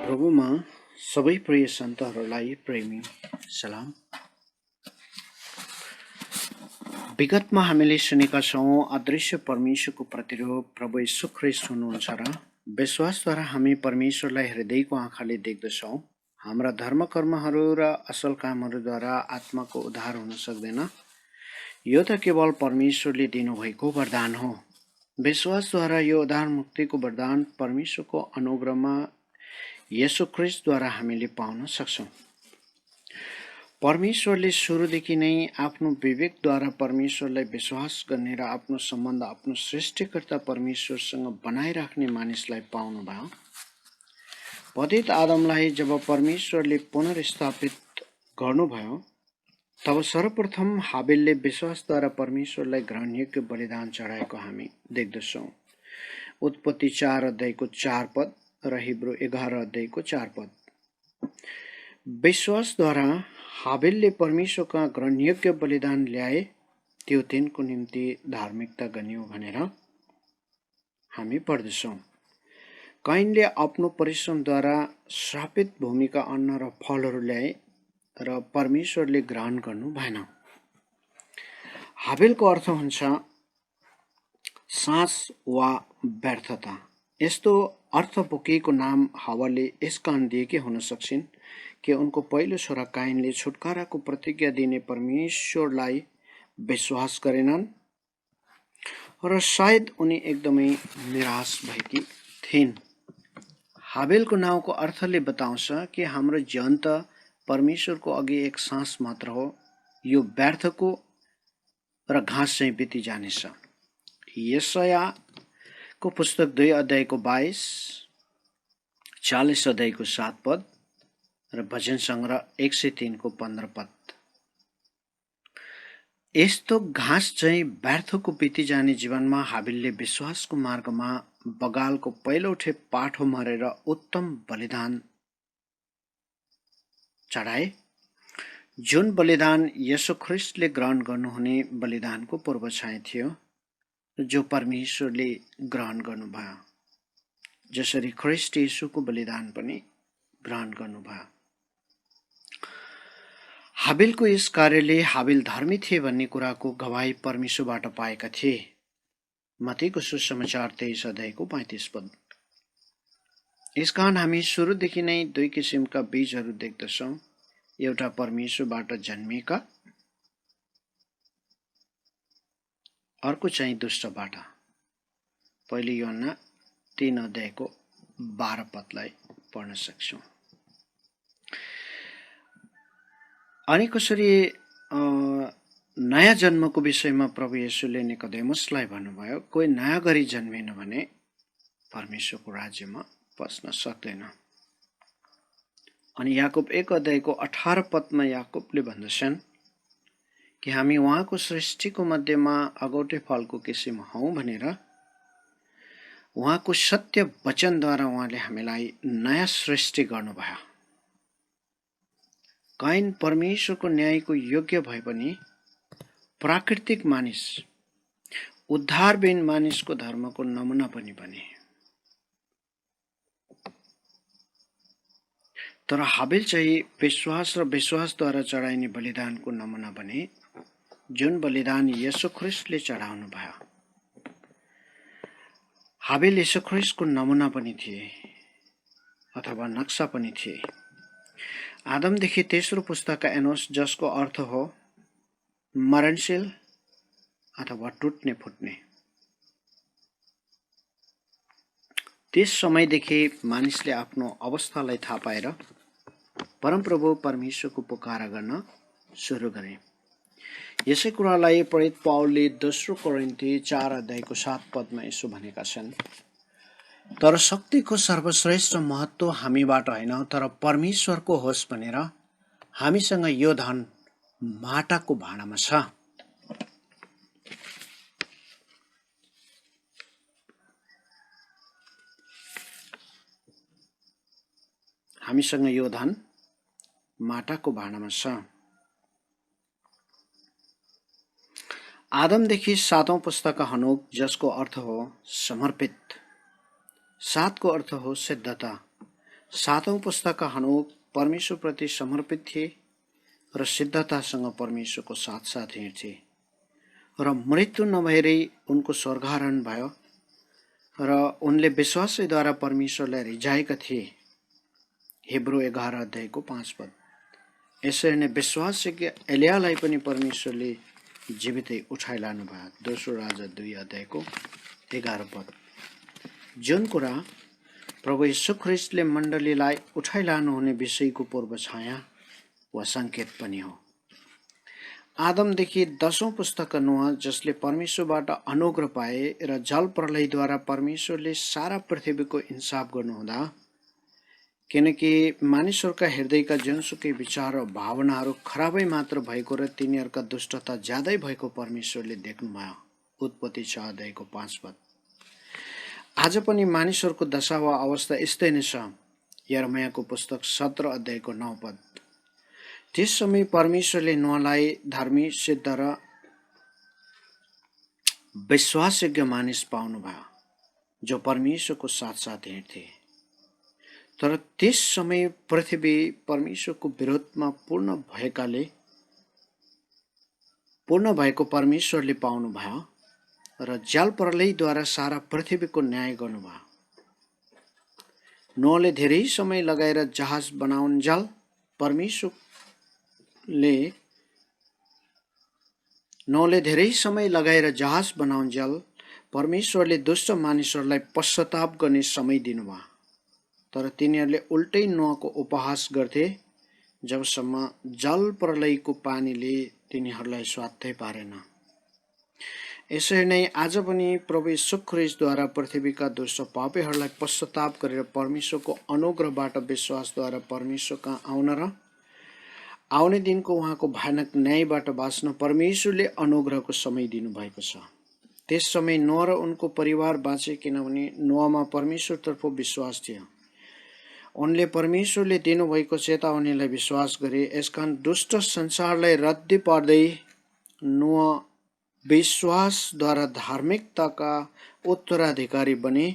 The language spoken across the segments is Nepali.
प्रभुमा सबै प्रिय सन्तहरूलाई प्रेमी सलाम। विगतमा हामीले सुनेका छौँ अदृश्य परमेश्वरको प्रतिरूप प्रभु येशू ख्रीष्ट हुनुहुन्छ र विश्वासद्वारा हामी परमेश्वरलाई हृदयको आँखाले देख्दछौँ। हाम्रा धर्मकर्महरू र असल कामहरूद्वारा आत्माको उद्धार हुन सक्दैन। यो त केवल परमेश्वरले दिनुभएको वरदान हो। विश्वासद्वारा यो उद्धार मुक्तिको वरदान परमेश्वरको अनुग्रहमा येशू ख्रीष्टद्वारा हामीले पाउन सक्छौँ। परमेश्वरले सुरुदेखि नै आफ्नो विवेकद्वारा परमेश्वरलाई विश्वास गर्ने र आफ्नो सम्बन्ध आफ्नो सृष्टिकर्ता परमेश्वरसँग बनाइराख्ने मानिसलाई पाउनुभयो। पतित आदमलाई जब परमेश्वरले पुनर्स्थापित गर्नुभयो तब सर्वप्रथम हाबिलले विश्वासद्वारा परमेश्वरलाई ग्रहणयोग्य बलिदान चढाएको हामी देख्दछौँ। उत्पत्ति 4 अध्यायको 4 पद र हिब्रू 11 अध्यायको 4 पद। विश्वासद्वारा हाबिलले परमेश्वरका ग्रहणयोग्य बलिदान ल्याए, त्यो तिनको निम्ति धार्मिकता गनियो भनेर हामी पढ्दछौँ। कैनले आफ्नो परिश्रमद्वारा श्रापित भूमिका अन्न र फलहरू ल्याए र परमेश्वरले ग्रहण गर्नु भएन। हाबिलको अर्थ हुन्छ साँच वा व्यर्थता। यस्तो अर्थ बोकेको नाम हवाले यस कारण दिएकी हुन सक्छिन् कि उनको पहिलो छोरा काइनले छुटकाराको प्रतिज्ञा दिने परमेश्वरलाई विश्वास गरेनन् र सायद उनी एकदमै निराश भएकी थिइन्। हाबिलको नाउँको अर्थले बताउँछ कि हाम्रो जीवन त परमेश्वरको अघि एक सास मात्र हो, यो व्यर्थको र घाँस चाहिँ बिति जानेछ। यशायाको पुस्तक 2 अध्यायको 22, 40 अध्यायको 7 पद र भजन सङ्ग्रह 103 को 15 पद। यस्तो घाँस चाहिँ व्यर्थको बिति जाने जीवनमा हाबिलले विश्वासको मार्गमा बगालको पहिलोठे पाठो मरेर उत्तम बलिदान चढाए, जुन बलिदान येशू ख्रीष्टले ग्रहण गर्नुहुने बलिदानको पूर्वछाया थियो, जो परमेश्वरले ग्रहण गर्नुभयो, जसरी ख्रीष्ट येशूको बलिदान पनि ग्रहण गर्नुभयो। हाबिलको यस कार्यले हाबिल धर्मी थिए भन्ने कुराको गवाही परमेश्वरबाट पाएका थिए। मत्तीको सुसमाचार 23 अध्यायको 35 पद। यसकारण हामी सुरुदेखि नै दुई किसिमका बीजहरू देख्दछौँ, एउटा परमेश्वरबाट जन्मिएका, अर्को चाहिँ दुष्टबाट। पहिले यूहन्ना 3 अध्यायको 12 पदलाई पढ्न सक्छौँ। अनि कसरी नयाँ जन्मको विषयमा प्रभु येशूले निकोदेमुसलाई भन्नुभयो, कोही नयाँ गरी जन्मेन भने परमेश्वरको राज्यमा पस्न सक्दैन। अनि याकुब 1 अध्यायको 18 पदमा याकुबले भन्दछन् कि हामी उहाँको सृष्टिको मध्येमा अगौटे फलको किसिम हौँ भनेर उहाँको सत्य वचनद्वारा उहाँले हामीलाई नयाँ सृष्टि गर्नुभयो। कैन परमेश्वरको न्यायको योग्य भए पनि प्राकृतिक मानिस, उद्धारबिन मानिसको धर्मको नमुना पनि बने। तर हाबिल चाहिँ विश्वास र विश्वासद्वारा चढाइने बलिदानको नमुना बने, जुन बलिदान येशू ख्रीष्टले चढाउनु भयो। हाबिल येशू ख्रीष्टको नमुना पनि थिए अथवा नक्सा पनि थिए। आदमदेखि तेस्रो पुस्ताका एनोस, जसको अर्थ हो मरणशील अथवा टुट्ने फुट्ने, त्यस समयदेखि मानिसले आफ्नो अवस्थालाई थाहा पाएर परमप्रभु परमेश्वरको पुकारा गर्न सुरु गरे। यसै कुरालाई प्रेरित पौलले दोस्रो कोरिन्थी 4 अध्यायको 7 पदमा यसो भनेका छन्, तर शक्तिको सर्वश्रेष्ठ महत्त्व हामीबाट होइन तर परमेश्वरको होस् भनेर हामीसँग यो धन माटाको भाँडामा छ। हामीसँग यो धन माटाको भाँडामा छ। आदमदेखि 7औं पुस्ताका हनोक, जसको अर्थ हो समर्पित, 7 को अर्थ हो सिद्धता, सातौं पुस्ताका हनोक परमेश्वरप्रति समर्पित थिए र सिद्धतासँग परमेश्वरको साथ हिँड्थे र मृत्यु नभएरै उनको स्वर्गारोहण भयो र उनले विश्वासैद्वारा परमेश्वरलाई रिझाएका थिए। हिब्रू 11 अध्यायको 5 पद। यसरी नै विश्वासयोग्य एलियालाई पनि परमेश्वरले जीवितै उठाइलानु भयो। दोस्रो राजा 2 अध्यायको 11 पद। जुन कुरा प्रभु यीशु ख्रीष्टले मण्डलीलाई उठाइलानु हुने विषयको पूर्व छाया वा संकेत पनि हो। आदमदेखि 10औं पुस्तक नोह, जसले परमेश्वरबाट अनुग्रह पाए र जल प्रलयद्वारा परमेश्वरले सारा पृथ्वीको इन्साफ गर्नुहुँदा, किनकि मानिसहरूका हृदयका जुनसुकै विचार र भावनाहरू खराबै मात्र भएको र तिनीहरूका दुष्टता ज्यादै भएको परमेश्वरले देख्नुभयो। उत्पत्ति 6 अध्यायको 5 पद। आज पनि मानिसहरूको दशा वा अवस्था यस्तै नै छ। यर्मयाको पुस्तक 17 अध्यायको 9 पद। त्यस समय परमेश्वरले नोहलाई धर्मी, सिद्ध र विश्वासयोग्य मानिस पाउनुभयो, जो परमेश्वरको साथ हिँड्थे। तर त्यस समय पृथ्वी परमेश्वरको विरोधमा पूर्ण भएको परमेश्वरले पाउनुभयो र जल प्रलयद्वारा सारा पृथ्वीको न्याय गर्नुभयो। नोहले धेरै समय लगाएर जहाज बनाउन्जेल परमेश्वरले दुष्ट मानिसहरूलाई पश्चाताप गर्ने समय दिनुभयो। तर तिनीहरूले उल्टै नोहको उपहास गर्थे, जबसम्म जल प्रलयको पानीले तिनीहरूलाई स्वात्तै पारेन। यसरी नै आज पनि प्रभु यीशु ख्रीष्टद्वारा पृथ्वीका दुष्ट पापीहरूलाई पश्चाताप गरेर परमेश्वरको अनुग्रहबाट विश्वासद्वारा परमेश्वरका आउन र आउने दिनको उहाँको भयानक न्यायबाट बाँच्न परमेश्वरले अनुग्रहको समय दिनुभएको छ। त्यस समय नोह र उनको परिवार बाँचे, किनभने नोहमा परमेश्वरतर्फ विश्वास थियो। उनले परमेश्वरले दिनुभएको चेतावनीलाई विश्वास गरे। यसकारण दुष्ट संसारलाई रद्दी पार्दै नोह विश्वासद्वारा धार्मिकताका उत्तराधिकारी बने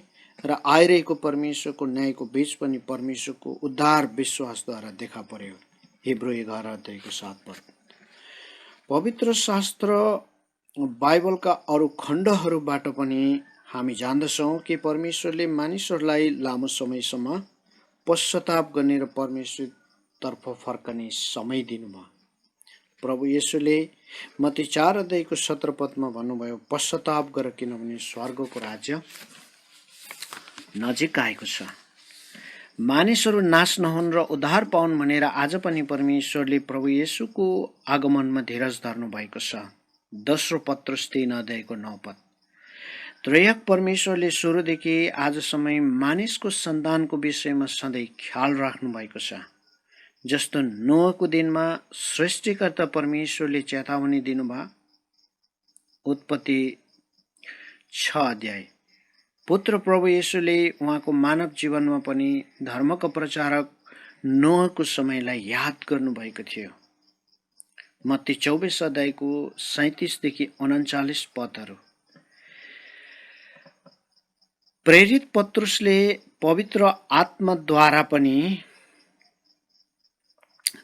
र आइरहेको परमेश्वरको न्यायको बीच पनि परमेश्वरको उद्धार विश्वासद्वारा देखा पर्यो। हिब्रू 11 अध्यायको 7 पद। पवित्र शास्त्र बाइबलका अरू खण्डहरूबाट पनि हामी जान्दछौँ कि परमेश्वरले मानिसहरूलाई लामो समयसम्म पश्चाताप गर्ने र परमेश्वरतर्फ फर्कने समय दिनुभयो। प्रभु येशूले मत्ती 4 अध्यायको 17 पदमा भन्नुभयो, पश्चाताप गर, किनभने स्वर्गको राज्य नजिक आएको छ। मानिसहरू नाश नहुन् र उद्धार पाउन् भनेर आज पनि परमेश्वरले प्रभु येशूको आगमनमा धीरज धर्नु भएको छ। दोस्रो पत्रुस 3 अध्यायको 9 पद। त्रयक परमेश्वरले सुरुदेखि आजसम्म मानिसको सन्तानको विषयमा सधैँ ख्याल राख्नु भएको छ। जस्तो नोहको दिनमा सृष्टिकर्ता परमेश्वरले चेतावनी दिनुभयो। उत्पत्ति 6 अध्याय। पुत्र प्रभु येशूले उहाँको मानव जीवनमा पनि धर्मको प्रचारक नोहको समयलाई याद गर्नुभएको थियो। मत्ती 24 अध्यायको 37 देखि 39 पदहरू। प्रेरित पत्रुसले पवित्र आत्माद्वारा पनि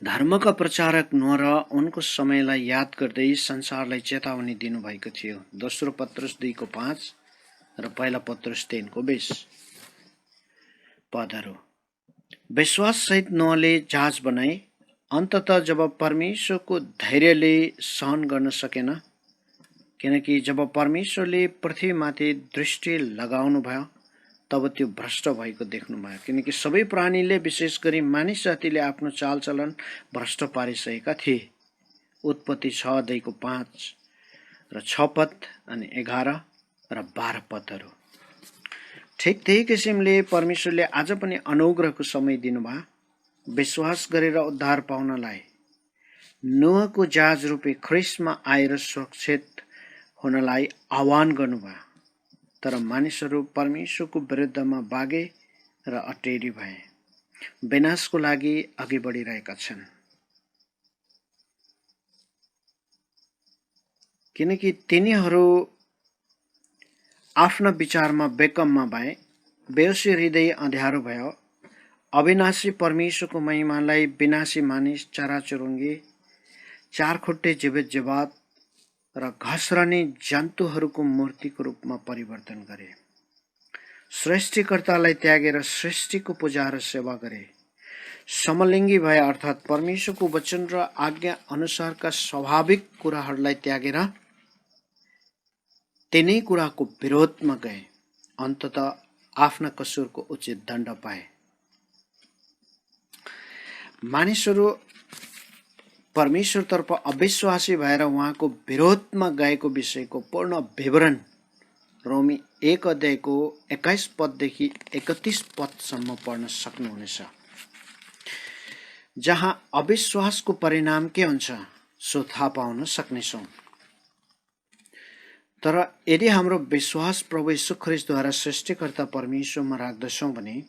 धर्मका प्रचारक नोह र उनको समयलाई याद गर्दै संसारलाई चेतावनी दिनुभएको थियो। दोस्रो पत्रुस 2 5 र पहिला पत्रुस 3 20 पदहरू। विश्वास सहित नोहले जहाज बनाए। अन्ततः जब परमेश्वरको धैर्यले सहन गर्न सकेन, किनकि जब परमेश्वरले पृथ्वीमाथि दृष्टि लगाउनु भयो तब त्यो भ्रष्ट भएको देख्नुभयो, किनकि सबै प्राणीले विशेष गरी मानिस जातिले आफ्नो चालचलन भ्रष्ट पारिसकेका थिए। उत्पत्ति 6 अध्यायको 5 र 6 पद अनि 11 र 12 पदहरू। ठिक त्यही किसिमले परमेश्वरले आज पनि अनुग्रहको समय दिनुभयो, विश्वास गरेर उद्धार पाउनलाई। नोहको जहाज रूपी ख्रीष्टमा आएर सुरक्षित हुनलाई आह्वान गर्नुभयो। तर मानिसहरू परमेश्वरको विरुद्धमा बागे र अटेरी भए, विनाशको लागि अघि बढिरहेका छन्। किनकि तिनीहरू आफ्ना विचारमा बेकममा भए, बेहोसी हृदय अँध्यारो भयो, अविनाशी परमेश्वरको महिमालाई विनाशी मानिस, चराचुरुङ्गी, चारखुट्टे जीवित जीवात र घस्रने जन्तुहरूको मूर्तिको रूपमा परिवर्तन गरे। सृष्टिकर्तालाई त्यागेर सृष्टिको पूजा र सेवा गरे। समलिङ्गी भए अर्थात् परमेश्वरको वचन र आज्ञा अनुसारका स्वाभाविक कुराहरूलाई त्यागेर तिनै कुराको विरोधमा गए। अन्ततः आफ्ना कसुरको उचित दण्ड पाए। मानिसहरू परमेश्वरतर्फ अविश्वासी भएर उहाँको विरोधमा गएको विषयको पूर्ण विवरण रोमी 1 अध्यायको 21 पददेखि 31 पदसम्म पढ्न सक्नुहुनेछ, जहाँ अविश्वासको परिणाम के हुन्छ सो थाहा पाउन सक्नेछौँ। तर यदि हाम्रो विश्वास प्रभु यीशु ख्रीष्टद्वारा सृष्टिकर्ता परमेश्वरमा राख्दछौँ भने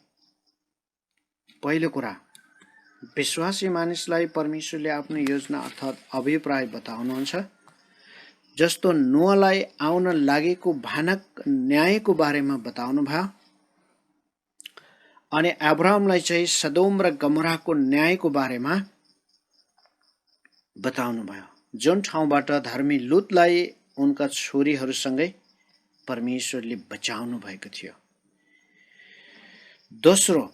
पहिलो कुरा, विश्वासी मानिसलाई परमेश्वरले आफ्नो योजना अर्थात् अभिप्राय बताउनुहुन्छ। जस्तो नोआलाई आउन लागेको भयानक न्यायको बारेमा बताउनु भयो अनि अब्राहमलाई चाहिँ सदोम र गमोराको न्यायको बारेमा बताउनु भयो, जुन ठाउँबाट धर्मी लुतलाई उनका छोरीहरूसँगै परमेश्वरले बचाउनु भएको थियो। दोस्रो,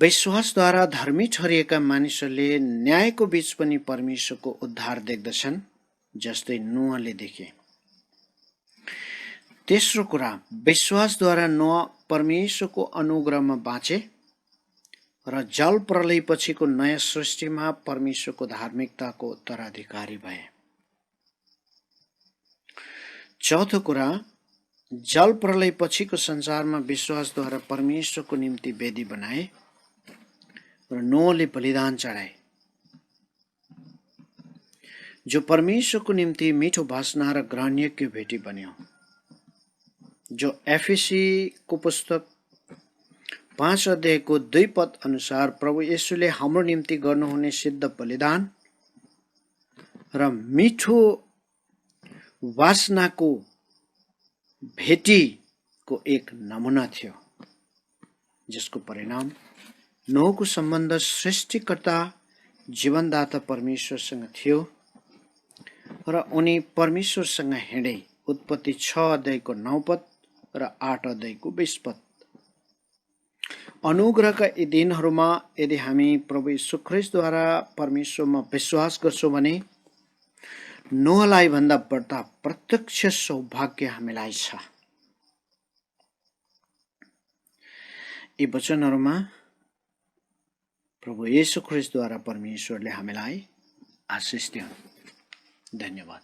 विश्वासद्वारा धर्मी ठहरिएका मानिसहरूले न्यायको बीच पनि परमेश्वरको उद्धार देख्दछन्, जस्तै नोआले देखे। तेस्रो कुरा, विश्वासद्वारा नोआ परमेश्वरको अनुग्रहमा बाँचे र जल प्रलय पछिको नयाँ सृष्टिमा परमेश्वरको धार्मिकताको उत्तराधिकारी भए। चौथो कुरा, जल प्रलय पछिको संसारमा विश्वासद्वारा परमेश्वरको निम्ति वेदी बनाए र नोआले बलिदान चढाए, जो परमेश्वरको निम्ति मिठो वासना र ग्रहणयोग्य भेटी बन्यो, जो एफेसीको पुस्तक 5 अध्यायको 2 पद अनुसार प्रभु येशूले हाम्रो निम्ति गर्नुहुने सिद्ध बलिदान र मिठो वासनाको भेटीको एक नमुना थियो, जसको परिणाम नोहको सम्बन्ध सृष्टिकर्ता जीवनदाता परमेश्वरसँग थियो र उनी परमेश्वरसँग हिँडे। उत्पत्ति 6 अध्यायको 9 पद र 8 अध्यायको 20 पद। अनुग्रहका यी दिनहरूमा यदि हामी प्रभु यीशु ख्रीष्टद्वारा परमेश्वरमा विश्वास गर्छौँ भने नोहलाई भन्दा बढ्ता प्रत्यक्ष सौभाग्य हामीलाई छ। यी वचनहरूमा प्रभु येशू ख्रीष्टद्वारा परमेश्वरले हामीलाई आशीष दिउन्। धन्यवाद।